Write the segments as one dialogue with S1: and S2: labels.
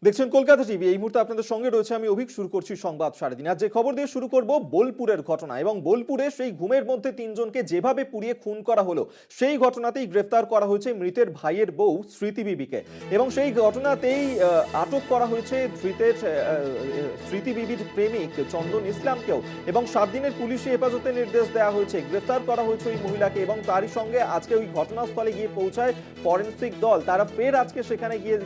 S1: দেখছেন কলকাতা টিভি। এই মুহূর্তে আপনাদের সঙ্গে রয়েছে আমি অভিক। শুরু করছি সংবাদ সারাদিন। আজ যে খবর দিয়ে শুরু করব বোলপুরের ঘটনা, এবং বোলপুরে সেই ঘুমের মধ্যে তিনজনকে যেভাবে পুড়িয়ে খুন করা হলো সেই ঘটনাতেই গ্রেফতার করা হয়েছে মৃতের ভাইয়ের বউ স্মৃতি বিবিকে, এবং সেই ঘটনাতেই আটক করা হয়েছে স্মৃতি বিবির প্রেমিক চন্দন ইসলামকেও, এবং 7 দিনের পুলিশি হেফাজতে নির্দেশ দেওয়া হয়েছে। গ্রেফতার করা হয়েছে ওই মহিলাকে, এবং তারই সঙ্গে আজকে ওই ঘটনাস্থলে গিয়ে পৌঁছায় ফরেনসিক দল। তারা ফের আজকে সেখানে গিয়ে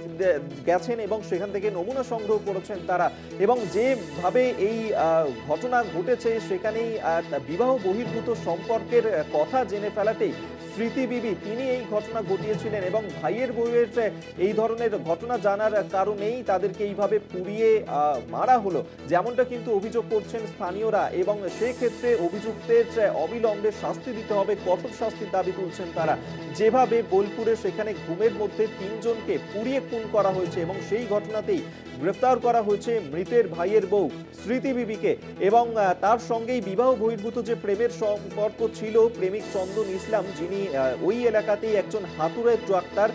S1: গেছেন এবং সেখান থেকে নমুনা সংগ্রহ করেছেন তারা, এবং যেভাবে এই ঘটনা ঘটেছে সেখানেই বিবাহ বহির্ভূত সম্পর্কের কথা জেনে ফেলাতেই স্মৃতি বিবি তিনি এই ঘটনা ঘটিয়েছিলেন, এবং ভাইয়ের বউয়ের এই ধরনের ঘটনা জানার কারণেই তাদেরকে এইভাবে পুড়িয়ে মারা হলো, যেমনটা কিন্তু অভিযোগ করছেন স্থানীয়রা। এবং সেক্ষেত্রে অভিযুক্তের অবিলম্বে শাস্তি দিতে হবে, কঠোর শাস্তির দাবি তুলছেন তারা। যেভাবে বোলপুরে সেখানে ঘুমের মধ্যে তিনজনকে পুড়িয়ে খুন করা হয়েছে, এবং সেই ঘটনাতেই গ্রেফতার করা হয়েছে মৃতের ভাইয়ের বউ স্মৃতি বিবিকে, এবং তার সঙ্গেই বিবাহ বহির্ভূত যে প্রেমের সম্পর্ক ছিল প্রেমিক চন্দন ইসলাম, যিনি ওই এলাকাতেই একজন হাতুড়ের ডাক্তার,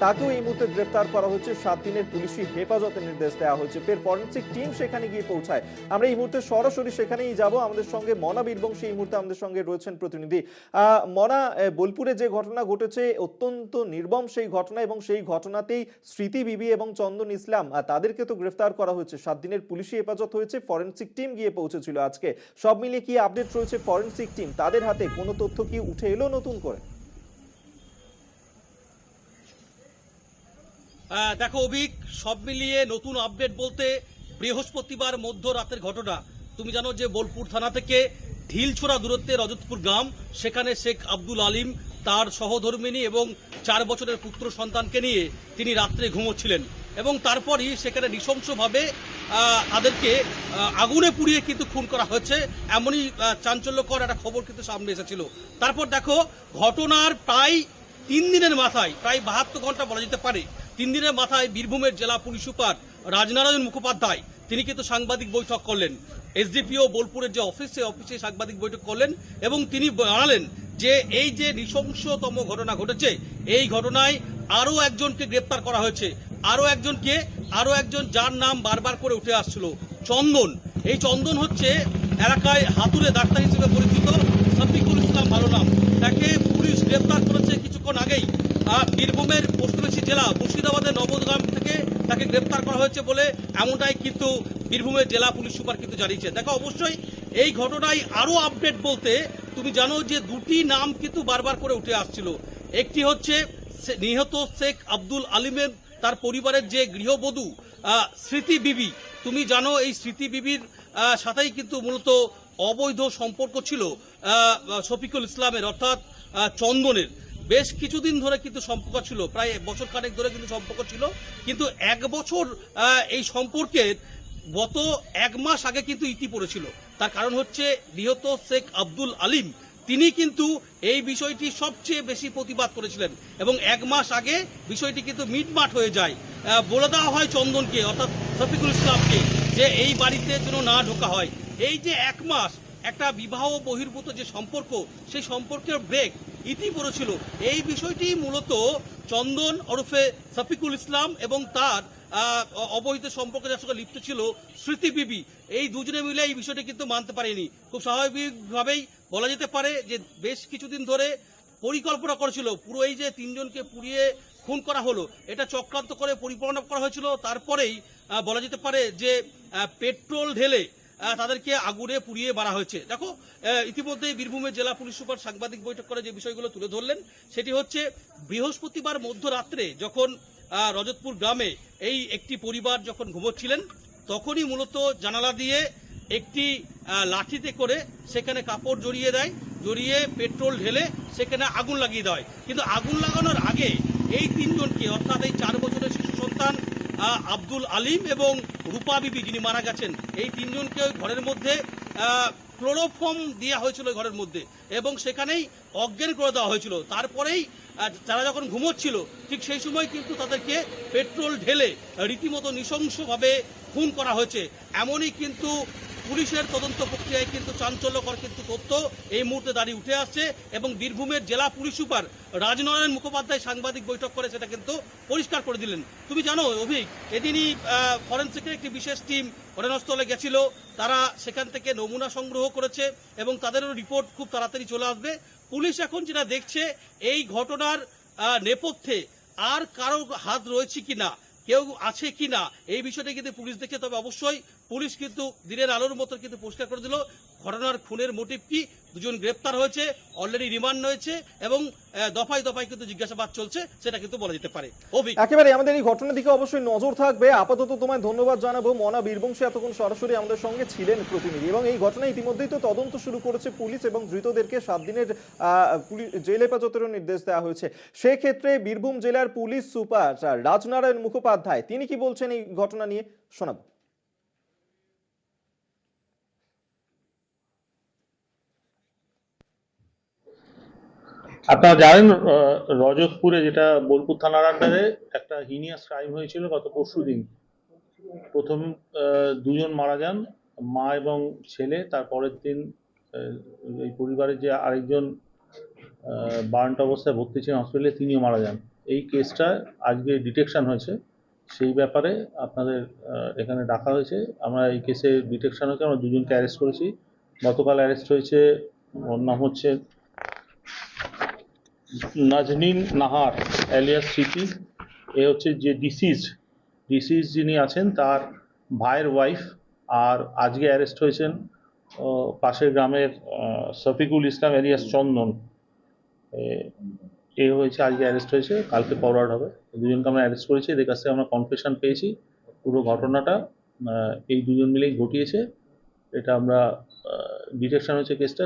S1: তাকেও এই মুহূর্তে গ্রেফতার করা হয়েছে। 7 দিনের পুলিশি হেফাজতে নির্দেশ দেওয়া হয়েছে। ফের ফরেনসিক টিম সেখানে গিয়ে পৌঁছায়। আমরা এই মুহূর্তে সরাসরি সেখানেই যাব। আমাদের সঙ্গে মনা বীরবংশী এই মুহূর্তে আমাদের সঙ্গে রয়েছেন প্রতিনিধি। মনা, বোলপুরে যে ঘটনা ঘটেছে অত্যন্ত নির্মম সেই ঘটনা, এবং সেই ঘটনাতেই স্মৃতি বিবি এবং চন্দন ইসলাম তাদেরকে তো গ্রেফতার করা হয়েছে, 7 দিনের পুলিশি হেফাজত হয়েছে, ফরেনসিক টিম গিয়ে পৌঁছেছিল আজকে। সব মিলিয়ে কি আপডেট রয়েছে ফরেনসিক টিম? তাদের হাতে কোনো তথ্য কি উঠে এলো নতুন করে?
S2: দেখো অভিক, সব মিলিয়ে নতুন আপডেট বলতে বৃহস্পতিবার মধ্যরাতের ঘটনা। তুমি জানো যে বোলপুর থানা থেকে ঢিলছোড়া দূরত্বে রজতপুর গ্রাম, সেখানে শেখ আব্দুল আলিম তার সহধর্মিণী এবং 4 বছরের পুত্র সন্তানকে নিয়ে তিনি রাত্রে ঘুমোচ্ছিলেন, এবং তারপরই সেখানে নৃশংসভাবে তাদেরকে আগুনে পুড়িয়ে কিন্তু খুন করা হয়েছে। এমনই চাঞ্চল্যকর একটা খবর কিন্তু সামনে এসেছিল। তারপর দেখো, ঘটনার প্রায় 3 দিনের মাথায়, প্রায় 72 ঘন্টা বলা যেতে পারে, 3 দিনের মাথায় বীরভূমের জেলা পুলিশ সুপার রাজনারায়ণ মুখোপাধ্যায় তিনি কিন্তু সাংবাদিক বৈঠক করলেন। এসডিপিও বোলপুরের যে অফিস, সেই অফিসে সাংবাদিক বৈঠক করলেন, এবং তিনি জানালেন যে এই যে নৃশংসতম ঘটনা ঘটেছে, এই ঘটনায় আরও একজনকে গ্রেপ্তার করা হয়েছে। আরও একজন যার নাম বারবার করে উঠে আসছিল, চন্দন। এই চন্দন হচ্ছে এলাকায় হাতুড়ে ডাক্তার হিসেবে পরিচিত শফিকুল ইসলাম, ভালো নাম। তাকে পুলিশ গ্রেপ্তার করেছে কিছুক্ষণ আগেই। বীরভূমের প্রতিবেশী জেলা মুর্শিদাবাদের নবগ্রাম থেকে তাকে গ্রেপ্তার করা হয়েছে বলে এমনটাই কিন্তু বীরভূমের জেলা পুলিশ সুপার কিন্তু জানিয়েছে। দেখো, অবশ্যই এই ঘটনায় আরও আপডেট বলতে তুমি জানো যে 2টি নাম কিন্তু বারবার করে উঠে আসছিল। একটি হচ্ছে নিহত শেখ আব্দুল আলিমের তার পরিবারের যে গৃহবধূ স্মৃতি বিবি। তুমি জানো এই স্মৃতি বিবির সাথেই কিন্তু মূলত অবৈধ সম্পর্ক ছিল শফিকুল ইসলামের, অর্থাৎ চন্দনের। বেশ কিছুদিন ধরে কিন্তু সম্পর্ক ছিল, প্রায় বছর খানেক ধরে কিন্তু সম্পর্ক ছিল, কিন্তু 1 বছর এই সম্পর্কের গত 1 মাস আগে কিন্তু ইতি পড়েছিল। তার কারণ হচ্ছে নিহত শেখ আব্দুল আলিম তিনি কিন্তু এই বিষয়টি সবচেয়ে বেশি প্রতিবাদ করেছিলেন, এবং 1 মাস আগে বিষয়টি কিন্তু মিটমাট হয়ে যায়। বলে দেওয়া হয় চন্দনকে, অর্থাৎ শফিকুল ইসলামকে, যে এই বাড়িতে যেন না ঢোকা হয়। এই যে 1 মাস একটা বিবাহ বহির্ভূত যে সম্পর্ক, সেই সম্পর্কের ব্রেক ইতি পড়েছিল, এই বিষয়টি মূলত চন্দন ওরফে শফিকুল ইসলাম এবং তার অবৈধ সম্পর্কে যার সঙ্গে লিপ্ত ছিল স্মৃতি বিবি, এই দুজনে মিলে এই বিষয়টি কিন্তু মানতে পারেনি। খুব স্বাভাবিকভাবেই বলা যেতে পারে যে বেশ কিছুদিন ধরে পরিকল্পনা করেছিল, পুরো এই যে 3 জনকে পুড়িয়ে খুন করা হলো, এটা চক্রান্ত করে পরিকল্পনা করা হয়েছিল। তারপরেই বলা যেতে পারে যে পেট্রোল ঢেলে তাদেরকে আগুনে পুড়িয়ে মারা হয়েছে। দেখো, ইতিমধ্যেই বীরভূমের জেলা পুলিশ সুপার সাংবাদিক বৈঠক করে যে বিষয়গুলো তুলে ধরলেন, সেটি হচ্ছে বৃহস্পতিবার মধ্যরাত্রে যখন রজতপুর গ্রামে এই একটি পরিবার যখন ঘুমোচ্ছিলেন, তখনই মূলত জানালা দিয়ে একটি লাঠিতে করে সেখানে কাপড় জড়িয়ে পেট্রোল ঢেলে সেখানে আগুন লাগিয়ে দেয়। কিন্তু আগুন লাগানোর আগে এই 3 জনকে, অর্থাৎ এই 4 বছরের শিশু সন্তান আব্দুল আলিম এবং রূপা বিবি যিনি মারা গেছেন, এই 3 জনকে ওই ঘরের মধ্যে ক্লোরোফর্ম দেওয়া হয়েছিল ঘরের মধ্যে, এবং সেখানেই অজ্ঞান করে দেওয়া হয়েছিল। তারপরেই তারা যখন ঘুমোচ্ছিল ঠিক সেই সময় কিন্তু তাদেরকে পেট্রোল ঢেলে রীতিমতো নৃশংসভাবে খুন করা হয়েছে। এমনই কিন্তু পুলিশের তদন্ত প্রক্রিয়ায় কিন্তু চাঞ্চল্যকর কিন্তু তথ্য এই মুহূর্তে দাঁড়িয়ে উঠে আসছে এবং বীরভূমের জেলা পুলিশ সুপার রাজনারায়ণ মুখোপাধ্যায় সাংবাদিক বৈঠক করে সেটা কিন্তু পরিষ্কার করে দিলেন। তুমি জানো অভিক, এদিনই ফরেন্সিকের একটি বিশেষ টিম ঘটনাস্থলে গেছিল, তারা সেখান থেকে নমুনা সংগ্রহ করেছে এবং তাদেরও রিপোর্ট খুব তাড়াতাড়ি চলে আসবে। পুলিশ এখন যেটা দেখছে এই ঘটনার নেপথ্যে আর কারো হাত রয়েছে কিনা, কেউ আছে কিনা, এই বিষয়টা কিন্তু পুলিশ দেখছে। তবে অবশ্যই পুলিশ কিন্তু দিনের আলোর মতো কিন্তু পরিষ্কার করে দিল ঘটনার খুনের মোটিভ কি। দুজন গ্রেপ্তার হয়েছে, অলরেডি রিমান্ড হয়েছে এবং দফায় দফায় কিন্তু জিজ্ঞাসাবাদ চলছে, সেটা কিন্তু বলা যেতে পারে। অভিক,
S1: একেবারে আমাদের এই ঘটনার দিকে অবশ্যই নজর থাকবে। আপাতত তোমায় ধন্যবাদ জানাবো। মনা বীরবংশী এতক্ষণ সরাসরি আমাদের সঙ্গে ছিলেন প্রতিনিধি, এবং এই ঘটনায় ইতিমধ্যেই তো তদন্ত শুরু করেছে পুলিশ এবং ধৃতদেরকে 7 দিনের জেল হেফাজতেরও নির্দেশ দেওয়া হয়েছে। সেক্ষেত্রে বীরভূম জেলার পুলিশ সুপার রাজনারায়ণ মুখোপাধ্যায় তিনি কি বলছেন এই ঘটনা নিয়ে শোনাবো।
S3: আপনারা জানেন রজতপুরে, যেটা বোলপুর থানার আন্ডারে, একটা হিনিয়াস ক্রাইম হয়েছিল গত পরশুদিন। প্রথম দুজন মারা যান, মা এবং ছেলে। তারপরের দিন এই পরিবারের যে আরেকজন বার্নড অবস্থায় ভর্তি ছিলেন হসপিটালে, তিনিও মারা যান। এই কেসটা আজকে ডিটেকশন হয়েছে, সেই ব্যাপারে আপনাদের এখানে ডাকা হয়েছে। আমরা এই কেসে ডিটেকশন হয়েছে, আমরা দুজনকে অ্যারেস্ট করেছি। গতকাল অ্যারেস্ট হয়েছে, ওর নাম হচ্ছে নাজনীন নাহার এলিয়াস সিটি। এ হচ্ছে যে ডিসিজ যিনি আছেন তার ভাইয়ের ওয়াইফ। আর আজকে অ্যারেস্ট হয়েছেন পাশের গ্রামের শফিকুল ইসলাম এলিয়াস চন্দন। এ হয়েছে আজকে অ্যারেস্ট হয়েছে, কালকে ফরওয়ার্ড হবে। দুজনকে আমরা অ্যারেস্ট করেছি, এদের কাছ থেকে আমরা কনফেশন পেয়েছি। পুরো ঘটনাটা এই দুজন মিলেই ঘটিয়েছে। এটা আমরা ডিটেকশন হয়েছে কেসটা।